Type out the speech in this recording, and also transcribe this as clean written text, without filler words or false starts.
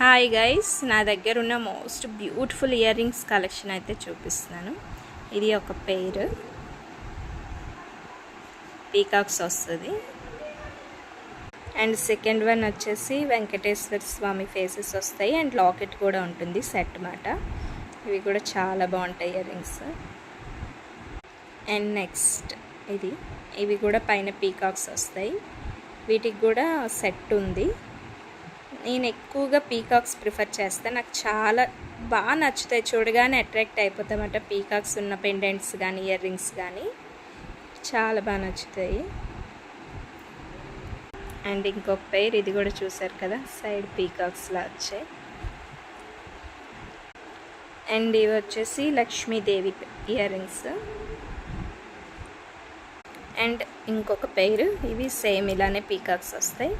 Hi guys, నా దగ్గర ఉన్న most beautiful ear rings collection అయితే చూపిస్తున్నాను. ఇది ఒక పెయిర్ పీకాక్స్ వస్తుంది. అండ్ సెకండ్ వన్ వచ్చేసి వెంకటేశ్వర స్వామి ఫేసెస్ వస్తాయి అండ్ లాకెట్ కూడా ఉంటుంది సెట్ మాట. ఇవి కూడా చాలా బాగుంటాయి ఇయర్ రింగ్స్. అండ్ నెక్స్ట్ ఇవి కూడా పైన పీకాక్స్ వస్తాయి. వీటికి కూడా సెట్ ఉంది. నేను ఎక్కువగా పీకాక్స్ ప్రిఫర్ చేస్తాను. నాకు చాలా బాగా నచ్చుతాయి, చూడగానే అట్రాక్ట్ అయిపోతామట. పీకాక్స్ ఉన్న పెండెంట్స్ కానీ ఇయర్ రింగ్స్ కానీ చాలా బాగా నచ్చుతాయి. అండ్ ఇంకొక పెయిర్ ఇది కూడా చూసారు కదా, సైడ్ పీకాక్స్లా వచ్చాయి. అండ్ ఇవి వచ్చేసి లక్ష్మీదేవి ఇయర్ రింగ్స్. అండ్ ఇంకొక పెయిర్ ఇవి సేమ్ ఇలానే పీకాక్స్ వస్తాయి.